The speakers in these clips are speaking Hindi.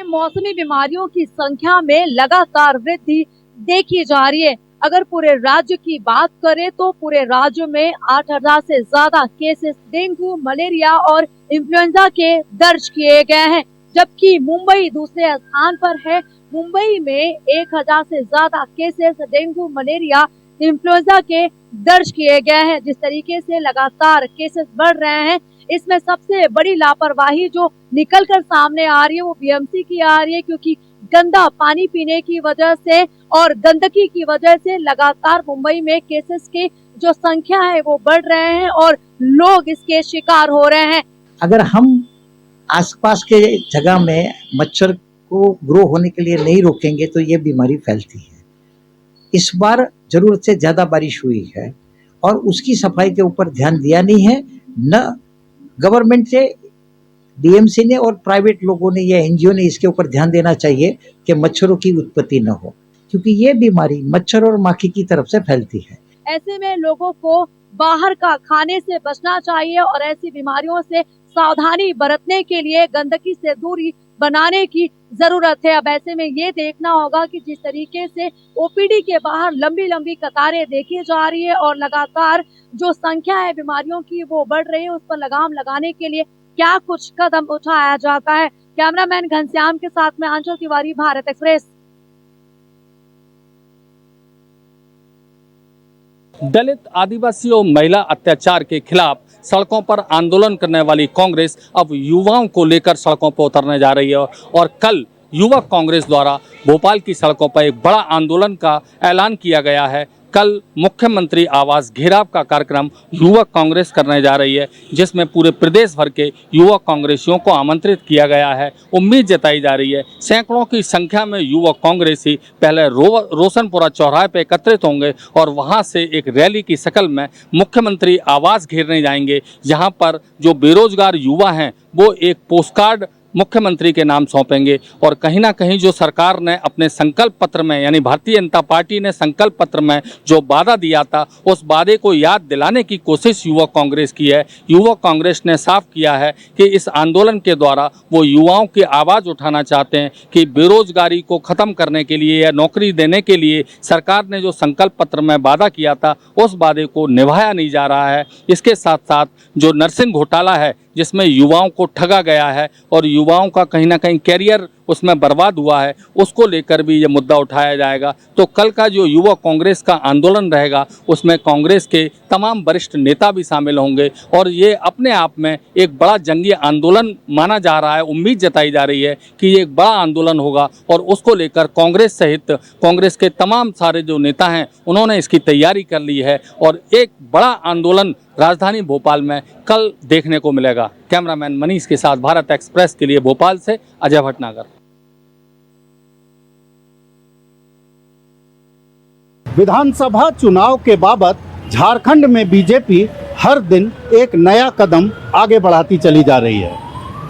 मौसमी बीमारियों की संख्या में लगातार वृद्धि देखी जा रही है। अगर पूरे राज्य की बात करें तो पूरे राज्य में 8,000 से ज्यादा केसेस डेंगू, मलेरिया और इन्फ्लुएंजा के दर्ज किए गए हैं, जबकि मुंबई दूसरे स्थान पर है। मुंबई में 1,000 से ज्यादा केसेस डेंगू, मलेरिया, इन्फ्लुएंजा के दर्ज किए गए हैं। जिस तरीके से लगातार केसेस बढ़ रहे हैं, इसमें सबसे बड़ी लापरवाही जो निकलकर सामने आ रही है वो बीएमसी की आ रही है, क्योंकि गंदा पानी पीने की वजह से और गंदगी की वजह से लगातार मुंबई में केसेस की जो संख्या है वो बढ़ रहे हैं और लोग इसके शिकार हो रहे हैं। अगर हम आसपास के जगह में मच्छर को ग्रो होने के लिए नहीं रोकेंगे तो ये बीमारी फैलती है। इस बार जरूरत से ज्यादा बारिश हुई है और उसकी सफाई के ऊपर ध्यान दिया नहीं है, न गवर्नमेंट से, बीएमसी ने और प्राइवेट लोगों ने या एनजीओ ने इसके ऊपर ध्यान देना चाहिए कि मच्छरों की उत्पत्ति न हो, क्योंकि ये बीमारी मच्छर और माखी की तरफ से फैलती है। ऐसे में लोगों को बाहर का खाने से बचना चाहिए और ऐसी बीमारियों से सावधानी बरतने के लिए गंदगी से दूरी बनाने की जरूरत है। अब ऐसे में ये देखना होगा कि जिस तरीके से ओपीडी के बाहर लंबी लंबी कतारें देखी जा रही है और लगातार जो संख्या है बीमारियों की वो बढ़ रही है, उस पर लगाम लगाने के लिए क्या कुछ कदम उठाया जाता है। कैमरामैन घनश्याम के साथ में आंचल तिवारी, भारत एक्सप्रेस। दलित, आदिवासी और महिला अत्याचार के खिलाफ सड़कों पर आंदोलन करने वाली कांग्रेस अब युवाओं को लेकर सड़कों पर उतरने जा रही है और कल युवक कांग्रेस द्वारा भोपाल की सड़कों पर एक बड़ा आंदोलन का ऐलान किया गया है। कल मुख्यमंत्री आवास घेराव का कार्यक्रम युवक कांग्रेस करने जा रही है, जिसमें पूरे प्रदेश भर के युवक कांग्रेसियों को आमंत्रित किया गया है। उम्मीद जताई जा रही है सैकड़ों की संख्या में युवक कांग्रेसी पहले रोशनपुरा चौराहे पर एकत्रित होंगे और वहां से एक रैली की शक्ल में मुख्यमंत्री आवास घेरने जाएंगे, जहां पर जो बेरोजगार युवा हैं वो एक पोस्टकार्ड मुख्यमंत्री के नाम सौंपेंगे और कहीं ना कहीं जो सरकार ने अपने संकल्प पत्र में, यानी भारतीय जनता पार्टी ने संकल्प पत्र में जो वादा दिया था, उस वादे को याद दिलाने की कोशिश युवक कांग्रेस की है। युवक कांग्रेस ने साफ किया है कि इस आंदोलन के द्वारा वो युवाओं की आवाज़ उठाना चाहते हैं कि बेरोजगारी को ख़त्म करने के लिए या नौकरी देने के लिए सरकार ने जो संकल्प पत्र में वादा किया था, उस वादे को निभाया नहीं जा रहा है। इसके साथ साथ जो नर्सिंग घोटाला है, जिसमें युवाओं को ठगा गया है और युवाओं का कहीं ना कहीं कैरियर उसमें बर्बाद हुआ है, उसको लेकर भी ये मुद्दा उठाया जाएगा। तो कल का जो युवा कांग्रेस का आंदोलन रहेगा उसमें कांग्रेस के तमाम वरिष्ठ नेता भी शामिल होंगे और ये अपने आप में एक बड़ा जंगी आंदोलन माना जा रहा है। उम्मीद जताई जा रही है कि ये एक बड़ा आंदोलन होगा और उसको लेकर कांग्रेस सहित कांग्रेस के तमाम सारे जो नेता हैं उन्होंने इसकी तैयारी कर ली है और एक बड़ा आंदोलन राजधानी भोपाल में कल देखने को मिलेगा। कैमरामैन मनीष के साथ भारत एक्सप्रेस के लिए भोपाल से अजय भटनागर। विधानसभा चुनाव के बाबत झारखंड में बीजेपी हर दिन एक नया कदम आगे बढ़ाती चली जा रही है।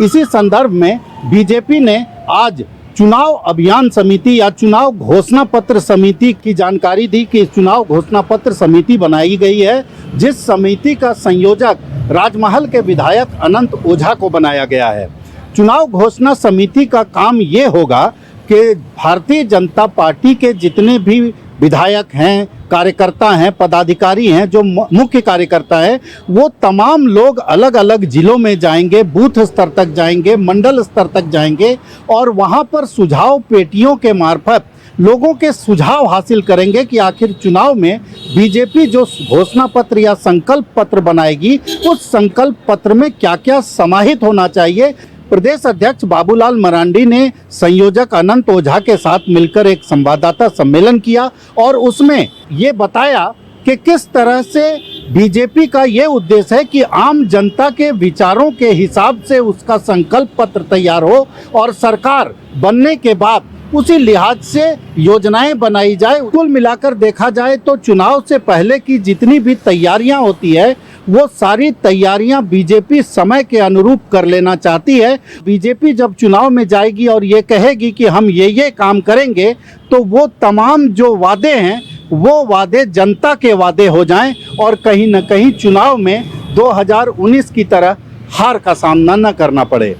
इसी संदर्भ में बीजेपी ने आज चुनाव अभियान समिति या चुनाव घोषणा पत्र समिति की जानकारी दी कि चुनाव घोषणा पत्र समिति बनाई गई है, जिस समिति का संयोजक राजमहल के विधायक अनंत ओझा को बनाया गया है। चुनाव घोषणा समिति का काम ये होगा कि भारतीय जनता पार्टी के जितने भी विधायक हैं, कार्यकर्ता हैं, पदाधिकारी हैं, जो मुख्य कार्यकर्ता हैं, वो तमाम लोग अलग अलग जिलों में जाएंगे, बूथ स्तर तक जाएंगे, मंडल स्तर तक जाएंगे और वहाँ पर सुझाव पेटियों के मार्फत लोगों के सुझाव हासिल करेंगे कि आखिर चुनाव में बीजेपी जो घोषणा पत्र या संकल्प पत्र बनाएगी, उस संकल्प पत्र में क्या क्या समाहित होना चाहिए। प्रदेश अध्यक्ष बाबूलाल मरांडी ने संयोजक अनंत ओझा के साथ मिलकर एक संवाददाता सम्मेलन किया और उसमें ये बताया कि किस तरह से बीजेपी का ये उद्देश्य है कि आम जनता के विचारों के हिसाब से उसका संकल्प पत्र तैयार हो और सरकार बनने के बाद उसी लिहाज से योजनाएं बनाई जाए। कुल मिलाकर देखा जाए तो चुनाव से पहले की जितनी भी तैयारियां होती है वो सारी तैयारियां बीजेपी समय के अनुरूप कर लेना चाहती है। बीजेपी जब चुनाव में जाएगी और ये कहेगी कि हम ये काम करेंगे, तो वो तमाम जो वादे हैं वो वादे जनता के वादे हो जाएं और कहीं न कहीं चुनाव में 2019 की तरह हार का सामना न करना पड़े।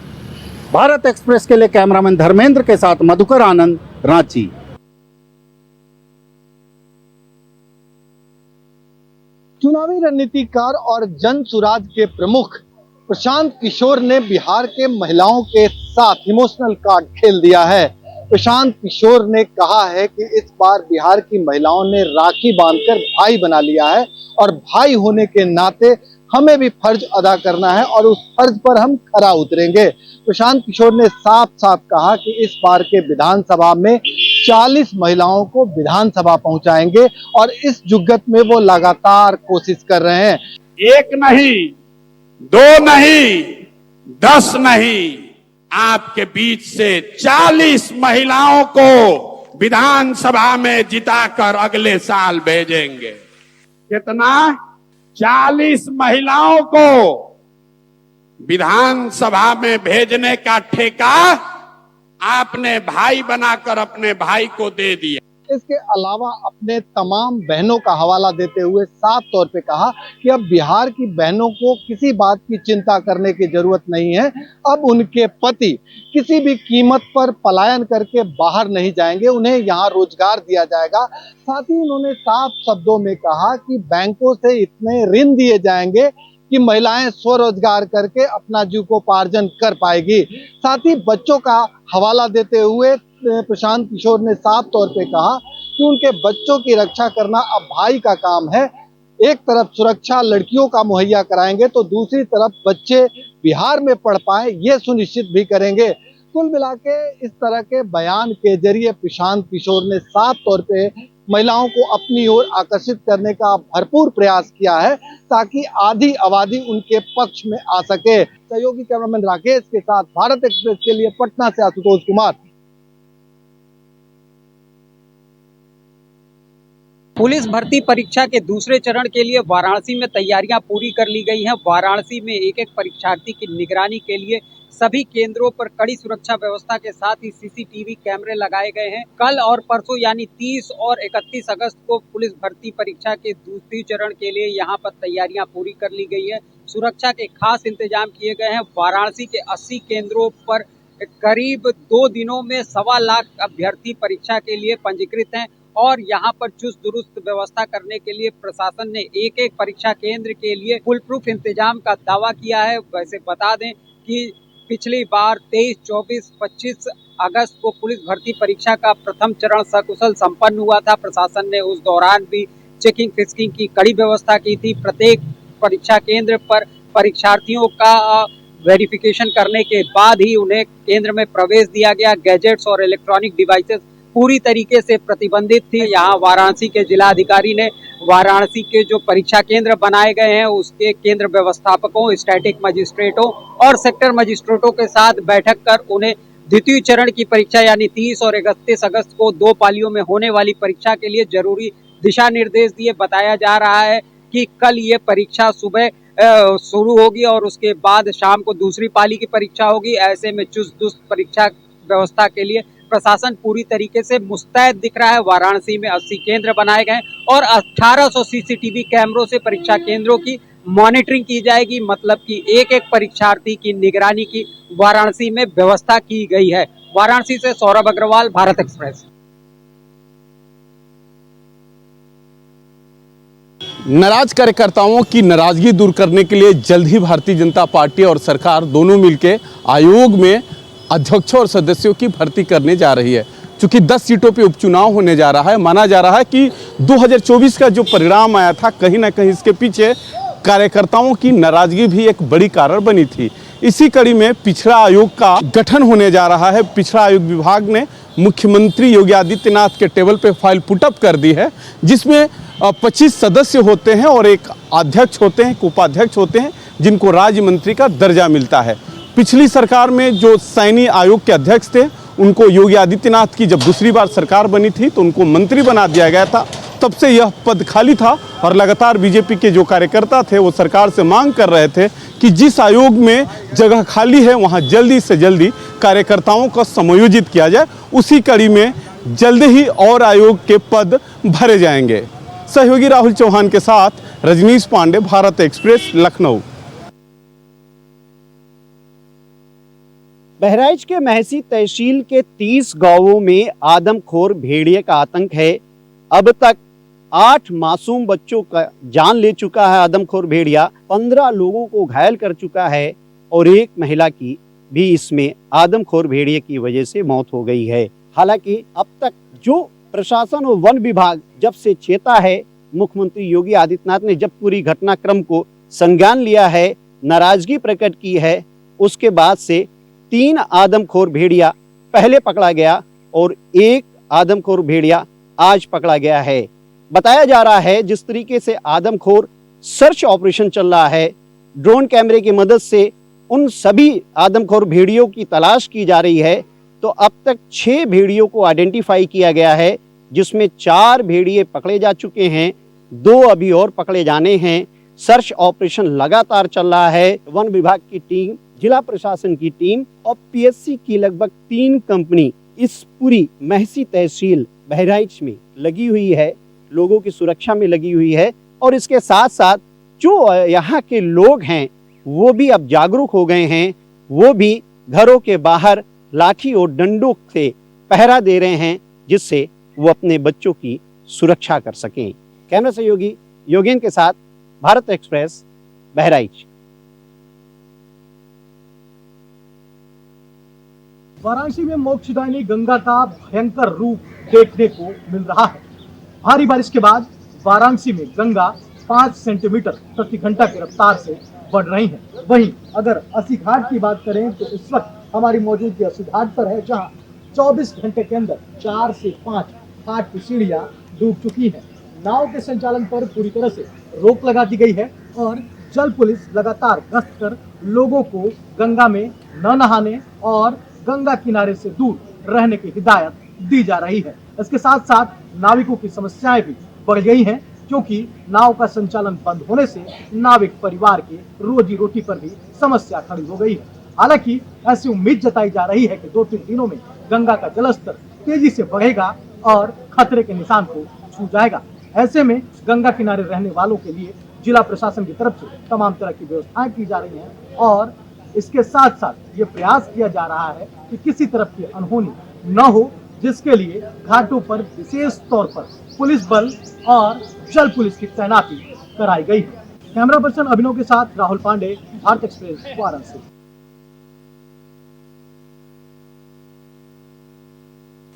भारत एक्सप्रेस के लिए कैमरामैन धर्मेंद्र के साथ मधुकर आनंद, रांची। चुनावी रणनीतिकार और जन सुराज के प्रमुख प्रशांत किशोर ने बिहार के महिलाओं के साथ इमोशनल कार्ड खेल दिया है। प्रशांत किशोर ने कहा है कि इस बार बिहार की महिलाओं ने राखी बांधकर भाई बना लिया है और भाई होने के नाते हमें भी फर्ज अदा करना है और उस फर्ज पर हम खरा उतरेंगे। प्रशांत किशोर ने साफ साफ कहा कि इस बार के विधानसभा में 40 महिलाओं को विधानसभा पहुंचाएंगे और इस जुग्गत में वो लगातार कोशिश कर रहे हैं। एक नहीं, दो नहीं, 10 नहीं, आपके बीच से 40 महिलाओं को विधानसभा में जिताकर अगले साल भेजेंगे। कितना? 40 महिलाओं को विधानसभा में भेजने का ठेका आपने भाई बनाकर अपने भाई को दे दिया। इसके अलावा अपने तमाम बहनों का हवाला देते हुए साफ तौर पे कहा कि अब बिहार की बहनों को किसी बात की चिंता करने की जरूरत नहीं है। अब उनके पति किसी भी कीमत पर पलायन करके बाहर नहीं जाएंगे, उन्हें यहाँ रोजगार दिया जाएगा। साथ ही उन्होंने साफ शब्दों में कहा कि बैंकों से इतने ऋण दिए जाएंगे कि महिलाएं स्वरोजगार करके अपना जीविकोपार्जन कर पाएगी। साथ ही बच्चों का हवाला देते हुए प्रशांत किशोर ने साफ तौर पे कहा कि उनके बच्चों की रक्षा करना अब भाई का काम है। एक तरफ सुरक्षा लड़कियों का मुहैया कराएंगे तो दूसरी तरफ बच्चे बिहार में पढ़ पाए ये सुनिश्चित भी करेंगे। कुल मिला के इस तरह के बयान के जरिए प्रशांत किशोर ने साफ तौर पे महिलाओं को अपनी ओर आकर्षित करने का भरपूर प्रयास किया है ताकि आधी आबादी उनके पक्ष में आ सके। सहयोगी कैमरामैन राकेश के साथ भारत एक्सप्रेस के लिए पटना से आशुतोष कुमार। पुलिस भर्ती परीक्षा के दूसरे चरण के लिए वाराणसी में तैयारियां पूरी कर ली गई हैं। वाराणसी में एक एक परीक्षार्थी की निगरानी के लिए सभी केंद्रों पर कड़ी सुरक्षा व्यवस्था के साथ ही सीसीटीवी कैमरे लगाए गए हैं। कल और परसों यानी 30 और 31 अगस्त को पुलिस भर्ती परीक्षा के दूसरे चरण के लिए यहां पर तैयारियां पूरी कर ली गई है। सुरक्षा के खास इंतजाम किए गए हैं। वाराणसी के 80 केंद्रों पर करीब 2 दिनों में 1.25 लाख अभ्यर्थी परीक्षा के लिए पंजीकृत हैं और यहाँ पर चुस्त दुरुस्त व्यवस्था करने के लिए प्रशासन ने एक एक परीक्षा केंद्र के लिए फुल प्रूफ इंतजाम का दावा किया है। वैसे बता दें कि पिछली बार 23, 24, 25 अगस्त को पुलिस भर्ती परीक्षा का प्रथम चरण सकुशल संपन्न हुआ था। प्रशासन ने उस दौरान भी चेकिंग फिस्किंग की कड़ी व्यवस्था की थी। प्रत्येक परीक्षा केंद्र पर परीक्षार्थियों का वेरिफिकेशन करने के बाद ही उन्हें केंद्र में प्रवेश दिया गया। गैजेट्स और इलेक्ट्रॉनिक डिवाइसेस पूरी तरीके से प्रतिबंधित थी। यहाँ वाराणसी के जिलाधिकारी ने वाराणसी के जो परीक्षा केंद्र बनाए गए हैं उसके केंद्र व्यवस्थापकों, स्टैटिक मजिस्ट्रेटों और सेक्टर मजिस्ट्रेटों के साथ बैठक कर उन्हें द्वितीय चरण की परीक्षा यानी 30 और 31 अगस्त को 2 पालियों में होने वाली परीक्षा के लिए जरूरी दिशा निर्देश दिए। बताया जा रहा है कि कल ये परीक्षा सुबह शुरू होगी और उसके बाद शाम को दूसरी पाली की परीक्षा होगी। ऐसे में चुस्त दुरुस्त परीक्षा व्यवस्था के लिए प्रशासन पूरी तरीके से मुस्तैद दिख रहा है। वाराणसी में 80 केंद्र बनाए गए और 1800 सीसीटीवी कैमरों से परीक्षा केंद्रों की मॉनिटरिंग की जाएगी। मतलब कि एक एक परीक्षार्थी की निगरानी की वाराणसी में व्यवस्था की गई है। वाराणसी से सौरभ अग्रवाल, भारत एक्सप्रेस। नाराज कार्यकर्ताओं की नाराजगी दूर करने के लिए जल्द ही भारतीय जनता पार्टी और सरकार दोनों मिलकर आयोग में अध्यक्षों और सदस्यों की भर्ती करने जा रही है। चूंकि 10 सीटों पे उपचुनाव होने जा रहा है, माना जा रहा है कि 2024 का जो परिणाम आया था कहीं ना कहीं इसके पीछे कार्यकर्ताओं की नाराजगी भी एक बड़ी कारण बनी थी। इसी कड़ी में पिछड़ा आयोग का गठन होने जा रहा है। पिछड़ा आयोग विभाग ने मुख्यमंत्री योगी आदित्यनाथ के टेबल पे फाइल पुटअप कर दी है, जिसमें 25 सदस्य होते हैं और एक अध्यक्ष होते हैं, एक उपाध्यक्ष होते हैं, जिनको राज्य मंत्री का दर्जा मिलता है। पिछली सरकार में जो सैनी आयोग के अध्यक्ष थे उनको योगी आदित्यनाथ की जब दूसरी बार सरकार बनी थी तो उनको मंत्री बना दिया गया था। तब से यह पद खाली था और लगातार बीजेपी के जो कार्यकर्ता थे वो सरकार से मांग कर रहे थे कि जिस आयोग में जगह खाली है वहां जल्दी से जल्दी कार्यकर्ताओं को समायोजित किया जाए। उसी कड़ी में जल्द ही और आयोग के पद भरे जाएंगे। सहयोगी राहुल चौहान के साथ रजनीश पांडे, भारत एक्सप्रेस, लखनऊ। बहराइच के महसी तहसील के 30 गांवों में आदमखोर भेड़िए का आतंक है। अब तक 8 मासूम बच्चों का जान ले चुका है आदमखोर भेड़िया, 15 लोगों को घायल कर चुका है और एक महिला की भी इसमें आदमखोर भेड़िए की वजह से मौत हो गई है। हालांकि अब तक जो प्रशासन और वन विभाग जब से चेता है, मुख्यमंत्री योगी आदित्यनाथ ने जब पूरी घटनाक्रम को संज्ञान लिया है, नाराजगी प्रकट की है, उसके बाद से 3 आदमखोर भेड़िया पहले पकड़ा गया और 1 आदमखोर भेड़िया आज पकड़ा गया है। बताया जा रहा है जिस तरीके से आदमखोर सर्च ऑपरेशन चल रहा है, ड्रोन कैमरे की मदद से उन सभी आदमखोर भेड़ियों की तलाश की जा रही है, तो अब तक 6 भेड़ियों को आइडेंटिफाई किया गया है, जिसमें 4 भेड़िए पकड़े जा चुके हैं, 2 अभी और पकड़े जाने हैं। सर्च ऑपरेशन लगातार चल रहा है। वन विभाग की टीम, जिला प्रशासन की टीम और पीएससी की लगभग 3 कंपनी इस पूरी महसी तहसील बहराइच में लगी हुई है, लोगों की सुरक्षा में लगी हुई है। और इसके साथ साथ जो यहाँ के लोग हैं वो भी अब जागरूक हो गए हैं, वो भी घरों के बाहर लाठी और डंडों से पहरा दे रहे हैं, जिससे वो अपने बच्चों की सुरक्षा कर सकें। कैमरा सहयोगी योगेन के साथ भारत एक्सप्रेस, बहराइच। वाराणसी में मोक्षदायिनी गंगा का भयंकर रूप देखने को मिल रहा है। भारी बारिश के बाद वाराणसी में गंगा 5 सेंटीमीटर प्रति घंटा की रफ्तार से बढ़ रही है। वहीं अगर अस्सी घाट की बात करें तो इस वक्त हमारी मौजूदगी अस्सी घाट पर है, जहां 24 घंटे के अंदर 4 से 5 घाट की सीढ़ियां डूब चुकी हैं। नाव के संचालन पर पूरी तरह से रोक लगा दी गई है और जल पुलिस लगातार गश्त कर लोगों को गंगा में न नहाने और गंगा किनारे से दूर रहने की हिदायत दी जा रही है। इसके साथ साथ नाविकों की समस्याएं भी बढ़ गई हैं, क्योंकि नाव का संचालन बंद होने से नाविक परिवार के रोजी रोटी पर भी समस्या खड़ी हो गई है। हालांकि ऐसी उम्मीद जताई जा रही है कि 2-3 दिनों में गंगा का जलस्तर तेजी से बढ़ेगा और खतरे के निशान को छू जाएगा। ऐसे में गंगा किनारे रहने वालों के लिए जिला प्रशासन की तरफ से तमाम तरह की व्यवस्थाएं की जा रही हैं और इसके साथ साथ ये प्रयास किया जा रहा है कि किसी तरफ की अनहोनी न हो, जिसके लिए घाटों पर विशेष तौर पर पुलिस बल और जल पुलिस की तैनाती कराई गई है। कैमरा पर्सन अभिनव के साथ राहुल पांडे, भारत एक्सप्रेस, वाराणसी।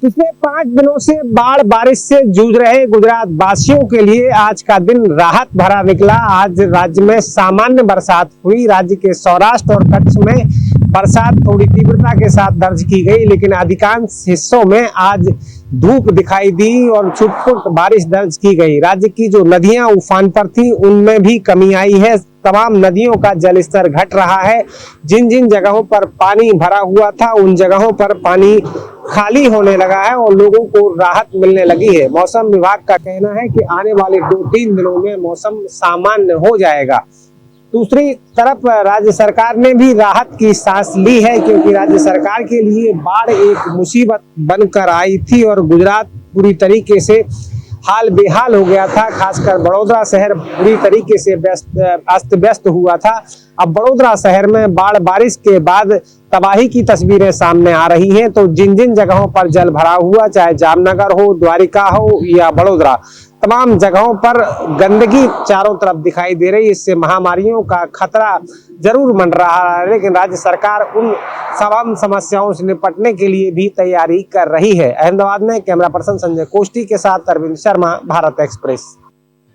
पिछले 5 दिनों से बाढ़ बारिश से जूझ रहे गुजरात वासियों के लिए आज का दिन राहत भरा निकला। आज राज्य में सामान्य बरसात हुई। राज्य के सौराष्ट्र और कच्छ में बरसात थोड़ी तीव्रता के साथ दर्ज की गई, लेकिन अधिकांश हिस्सों में आज धूप दिखाई दी और छुटपुट बारिश दर्ज की गई। राज्य की जो नदियां उफान पर थी उनमें भी कमी आई है। तमाम नदियों का जलस्तर घट रहा है। जिन जिन जगहों पर पानी भरा हुआ था उन जगहों पर पानी खाली होने लगा है और लोगों को राहत मिलने लगी है। मौसम विभाग का कहना है कि आने वाले 2-3 दिनों में मौसम सामान्य हो जाएगा। दूसरी तरफ राज्य सरकार ने भी राहत की सांस ली है, क्योंकि राज्य सरकार के लिए बाढ़ एक मुसीबत बनकर आई थी और गुजरात पूरी तरीके से हाल बेहाल हो गया था। खासकर बड़ौदा शहर बुरी तरीके से अस्त व्यस्त हुआ था। अब बड़ौदा शहर में बाढ़ बारिश के बाद तबाही की तस्वीरें सामने आ रही हैं। तो जिन जिन जगहों पर जल भरा हुआ, चाहे जामनगर हो, द्वारिका हो या बड़ौदा, तमाम जगहों पर गंदगी चारों तरफ दिखाई दे रही है। इससे महामारियों का खतरा जरूर मंडरा रहा है, लेकिन राज्य सरकार उन तमाम समस्याओं से निपटने के लिए भी तैयारी कर रही है। अहमदाबाद में कैमरा पर्सन संजय कोष्टी के साथ अरविंद शर्मा, भारत एक्सप्रेस।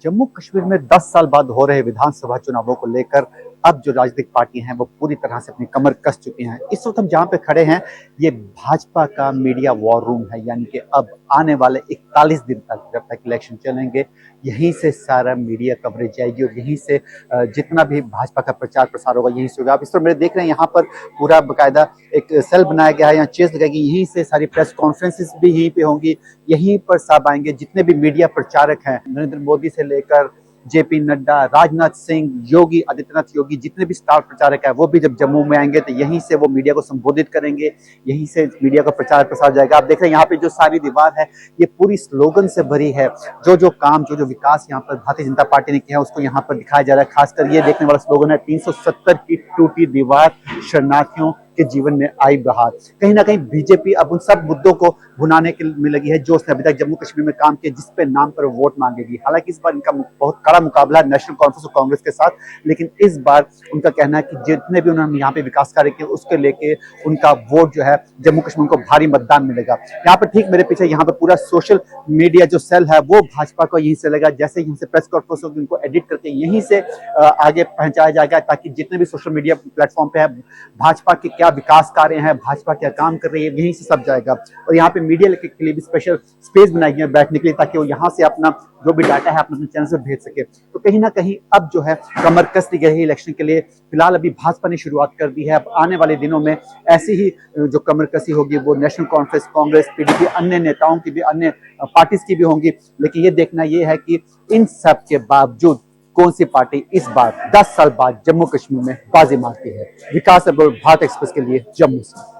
जम्मू कश्मीर में 10 साल बाद हो रहे विधानसभा चुनावों को लेकर अब जो राजनीतिक पार्टी हैं वो पूरी तरह से अपनी कमर कस चुकी हैं। इस वक्त हम जहां पे खड़े हैं ये भाजपा का मीडिया वॉर रूम है, यानी कि अब आने वाले 41 दिन तक जब तक इलेक्शन चलेंगे यहीं से सारा मीडिया कवरेज जाएगी और यहीं से जितना भी भाजपा का प्रचार प्रसार होगा यहीं से होगा। आप इस पर मेरे देख रहे हैं यहाँ पर पूरा बाकायदा एक सेल बनाया गया है, यहाँ चेयर्स लगाएगी, यहीं से सारी प्रेस कॉन्फ्रेंसेस भी यहीं पे होंगी, यहीं पर सब आएंगे जितने भी मीडिया प्रचारक हैं, नरेंद्र मोदी से लेकर जेपी नड्डा, राजनाथ सिंह, योगी आदित्यनाथ योगी, जितने भी स्टार प्रचारक है वो भी जब जम्मू में आएंगे तो यहीं से वो मीडिया को संबोधित करेंगे, यहीं से मीडिया का प्रचार प्रसार जाएगा। आप देख रहे हैं यहाँ पे जो सारी दीवार है ये पूरी स्लोगन से भरी है। जो काम जो विकास यहाँ पर भारतीय जनता पार्टी ने किया है उसको यहाँ पर दिखाया जा रहा है। खासकर ये देखने वाला स्लोगन है 370 की टूटी दीवार शरणार्थियों के जीवन में आई बहार। कहीं ना कहीं बीजेपी अब उन सब मुद्दों को भुनाने के में लगी है जो उसने अभी तक जम्मू कश्मीर में काम किया, जिस पे नाम पर वोट मांगेगी। हालांकि इस बार इनका बहुत कड़ा मुकाबला है नेशनल कॉन्फ्रेंस और कांग्रेस के साथ, लेकिन इस बार उनका कहना है कि जितने भी उन्होंने यहाँ पे विकास कार्य किए उसके लेके उनका वोट जो है जम्मू कश्मीर को भारी मतदान मिलेगा। यहाँ पर ठीक मेरे पीछे यहाँ पे पूरा सोशल मीडिया जो सेल है वो भाजपा को यहीं से लगा। जैसे यहीं से प्रेस कॉन्फ्रेंस होगी उनको एडिट करके यहीं से आगे पहुंचाया जाएगा, ताकि जितने भी सोशल मीडिया प्लेटफॉर्म पे है भाजपा के क्या विकास कार्य हैं, भाजपा क्या काम कर रही है, यहीं से सब जाएगा। और यहाँ पे मीडिया के लिए भी स्पेशल स्पेस बनाई गई है बैठने के लिए, ताकि वो यहाँ से अपना जो भी डाटा है अपने चैनल से भेज सके। तो कहीं ना कहीं अब जो है कमर कस ली गई है इलेक्शन के लिए। फिलहाल अभी भाजपा ने शुरुआत कर दी है, अब आने वाले दिनों में ऐसी ही जो कमर कसी होगी वो नेशनल कॉन्फ्रेंस, कांग्रेस, पीडीपी, अन्य नेताओं की भी, अन्य पार्टीज की भी होंगी। लेकिन ये देखना ये है कि इन सब के बावजूद कौन सी पार्टी इस बार 10 साल बाद जम्मू कश्मीर में बाजी मारती है। विकास अब्दुल, भारत एक्सप्रेस के लिए जम्मू से।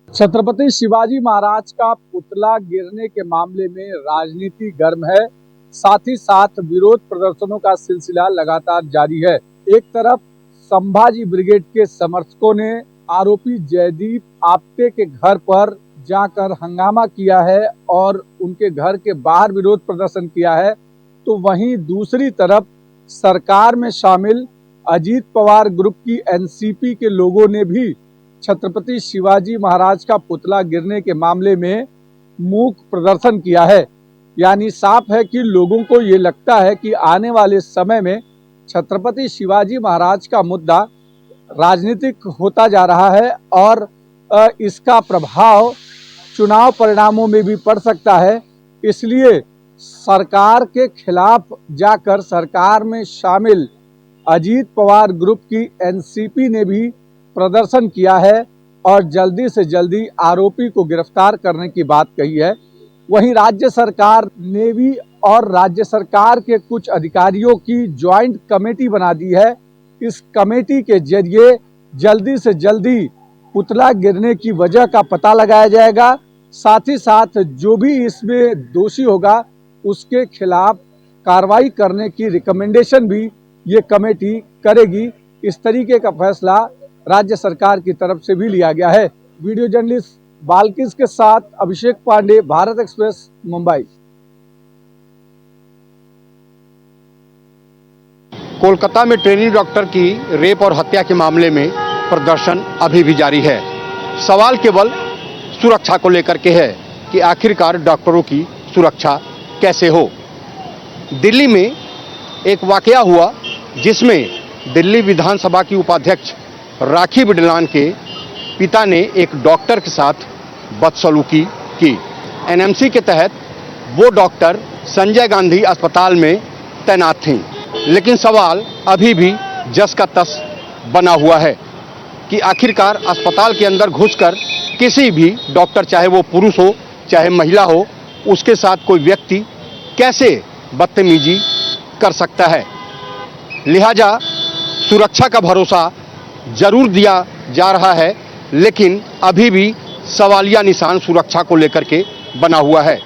छत्रपति शिवाजी महाराज का पुतला गिरने के मामले में राजनीति गर्म है, साथ ही साथ विरोध प्रदर्शनों का सिलसिला लगातार जारी है। एक तरफ संभाजी ब्रिगेड के समर्थकों ने आरोपी जयदीप आप्टे के घर पर जाकर हंगामा किया है और उनके घर के बाहर विरोध प्रदर्शन किया है, तो वहीं दूसरी तरफ सरकार में शामिल अजीत पवार ग्रुप की एनसीपी के लोगों ने भी छत्रपति शिवाजी महाराज का पुतला गिरने के मामले में मूक प्रदर्शन किया है। यानी साफ है कि लोगों को ये लगता है कि आने वाले समय में छत्रपति शिवाजी महाराज का मुद्दा राजनीतिक होता जा रहा है और इसका प्रभाव चुनाव परिणामों में भी पड़ सकता है। इसलिए सरकार के खिलाफ जाकर सरकार में शामिल अजीत पवार ग्रुप की एनसीपी ने भी प्रदर्शन किया है और जल्दी से जल्दी आरोपी को गिरफ्तार करने की बात कही है। वहीं राज्य सरकार ने भी और राज्य सरकार के कुछ अधिकारियों की ज्वाइंट कमेटी बना दी है। इस कमेटी के जरिए जल्दी से जल्दी पुतला गिरने की वजह का पता लगाया जाएगा, साथ ही साथ जो भी इसमें दोषी होगा उसके खिलाफ कार्रवाई करने की रिकमेंडेशन भी ये कमेटी करेगी। इस तरीके का फैसला राज्य सरकार की तरफ से भी लिया गया है। वीडियो जर्नलिस्ट बाल्किस के साथ अभिषेक पांडे, भारत एक्सप्रेस, मुंबई। कोलकाता में ट्रेनी डॉक्टर की रेप और हत्या के मामले में प्रदर्शन अभी भी जारी है। सवाल केवल सुरक्षा को लेकर के है कि आखिरकार डॉक्टरों की सुरक्षा कैसे हो। दिल्ली में एक वाकया हुआ जिसमें दिल्ली विधानसभा की उपाध्यक्ष राखी बिडलान के पिता ने एक डॉक्टर के साथ बदसलूकी की। एनएमसी के तहत वो डॉक्टर संजय गांधी अस्पताल में तैनात थीं, लेकिन सवाल अभी भी जस का तस बना हुआ है कि आखिरकार अस्पताल के अंदर घुसकर किसी भी डॉक्टर, चाहे वो पुरुष हो चाहे महिला हो, उसके साथ कोई व्यक्ति कैसे बदतमीजी कर सकता है। लिहाजा सुरक्षा का भरोसा जरूर दिया जा रहा है, लेकिन अभी भी सवालिया निशान सुरक्षा को लेकर के बना हुआ है।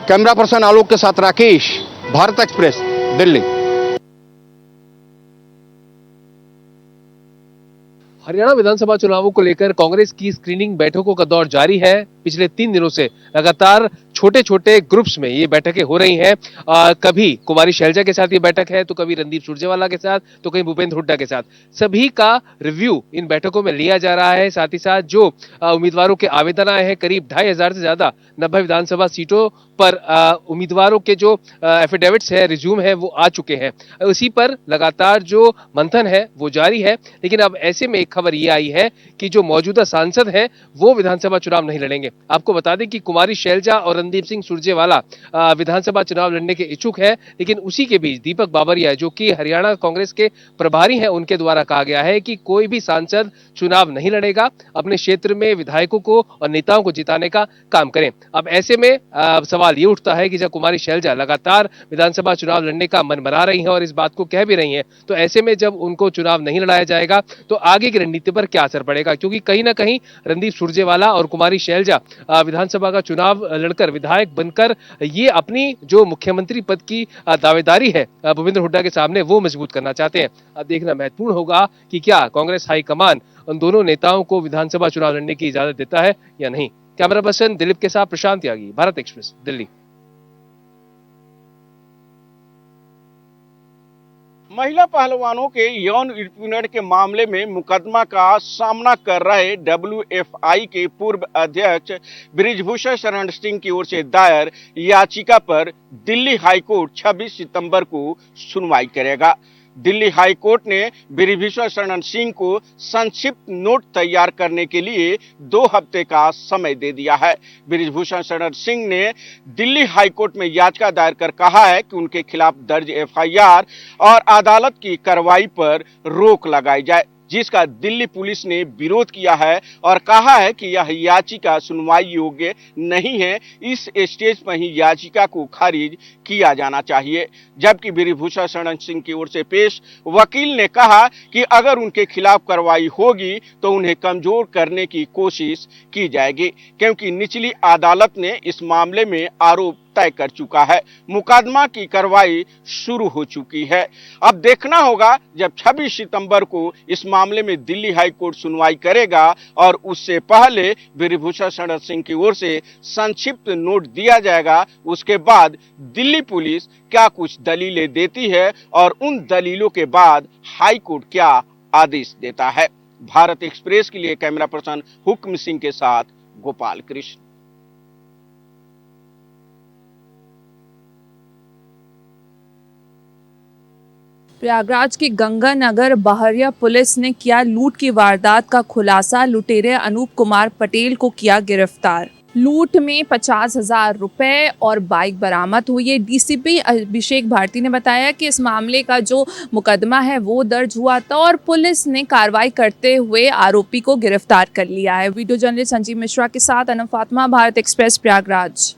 कैमरा पर्सन आलोक के साथ राकेश, भारत एक्सप्रेस, दिल्ली। हरियाणा विधानसभा चुनावों को लेकर कांग्रेस की स्क्रीनिंग बैठकों का दौर जारी है। पिछले 3 दिनों से लगातार छोटे छोटे ग्रुप्स में ये बैठकें हो रही हैं। कभी कुमारी शैलजा के साथ ये बैठक है, तो कभी रणदीप सुरजेवाला के साथ, तो कहीं भूपेंद्र हुड्डा के साथ। सभी का रिव्यू इन बैठकों में लिया जा रहा है। साथ ही साथ जो उम्मीदवारों के आवेदन आए हैं, करीब 2500 से ज्यादा 90 विधानसभा सीटों पर उम्मीदवारों के जो एफिडेविट्स है, रिज्यूम है, वो आ चुके हैं। उसी पर लगातार जो मंथन है वो जारी है। लेकिन अब ऐसे में एक खबर ये आई है कि जो मौजूदा सांसद हैं वो विधानसभा चुनाव नहीं लड़ेंगे। आपको बता दें कि कुमारी शैलजा और रणदीप सिंह सुरजेवाला विधानसभा चुनाव लड़ने के इच्छुक है, लेकिन उसी के बीच दीपक बाबरिया, जो कि हरियाणा कांग्रेस के प्रभारी हैं, उनके द्वारा कहा गया है कि कोई भी सांसद चुनाव नहीं लड़ेगा, अपने क्षेत्र में विधायकों को और नेताओं को जिताने का काम करें। अब ऐसे में सवाल ये उठता है कि जब कुमारी शैलजा लगातार विधानसभा चुनाव लड़ने का मन बना रही हैं और इस बात को कह भी रही हैं, तो ऐसे में जब उनको चुनाव नहीं लड़ाया जाएगा तो आगे की रणनीति पर क्या असर पड़ेगा, क्योंकि कहीं ना कहीं रणदीप सुरजेवाला और कुमारी शैलजा विधानसभा का चुनाव लड़कर विधायक बनकर ये अपनी जो मुख्यमंत्री पद की दावेदारी है भूपेंद्र हुड्डा के सामने वो मजबूत करना चाहते हैं। अब देखना महत्वपूर्ण होगा कि क्या कांग्रेस हाईकमान उन दोनों नेताओं को विधानसभा चुनाव लड़ने की इजाजत देता है या नहीं। कैमरा पर्सन दिलीप के साथ प्रशांत त्यागी, भारत एक्सप्रेस, दिल्ली। महिला पहलवानों के यौन उत्पीड़न के मामले में मुकदमा का सामना कर रहे WFI के पूर्व अध्यक्ष बृजभूषण शरण सिंह की ओर से दायर याचिका पर दिल्ली हाईकोर्ट 26 सितंबर को सुनवाई करेगा। दिल्ली हाईकोर्ट ने बृजभूषण शरण सिंह को संक्षिप्त नोट तैयार करने के लिए 2 हफ्ते का समय दे दिया है। बृजभूषण शरण सिंह ने दिल्ली हाईकोर्ट में याचिका दायर कर कहा है कि उनके खिलाफ दर्ज FIR और अदालत की कार्रवाई पर रोक लगाई जाए, जिसका दिल्ली पुलिस ने विरोध किया है और कहा है कि यह याचिका सुनवाई योग्य नहीं है। इस स्टेज पर ही याचिका को खारिज किया जाना चाहिए। जबकि बृजभूषण शरण सिंह की ओर से पेश वकील ने कहा कि अगर उनके खिलाफ कार्रवाई होगी तो उन्हें कमजोर करने की कोशिश की जाएगी, क्योंकि निचली अदालत ने इस मामले में आरोप तय कर चुका है। मुकदमा की कार्रवाई शुरू हो चुकी है। अब देखना होगा जब 26 सितंबर को इस मामले में दिल्ली हाई कोर्ट सुनवाई करेगा और उससे पहले बृजभूषण शरण सिंह की ओर से संक्षिप्त नोट दिया जाएगा, उसके बाद दिल्ली पुलिस क्या कुछ दलीलें देती है और उन दलीलों के बाद हाई कोर्ट क्या आदेश देता है। भारत एक्सप्रेस के लिए कैमरा पर्सन हुक्म सिंह के साथ गोपाल कृष्ण। प्रयागराज के गंगानगर बहरिया पुलिस ने किया लूट की वारदात का खुलासा। लुटेरे अनूप कुमार पटेल को किया गिरफ्तार। लूट में 50,000 रुपए और बाइक बरामद हुई है। DCP अभिषेक भारती ने बताया कि इस मामले का जो मुकदमा है वो दर्ज हुआ था और पुलिस ने कार्रवाई करते हुए आरोपी को गिरफ्तार कर लिया है। वीडियो जर्नलिस्ट संजीव मिश्रा के साथ अनम फातिमा, भारत एक्सप्रेस, प्रयागराज।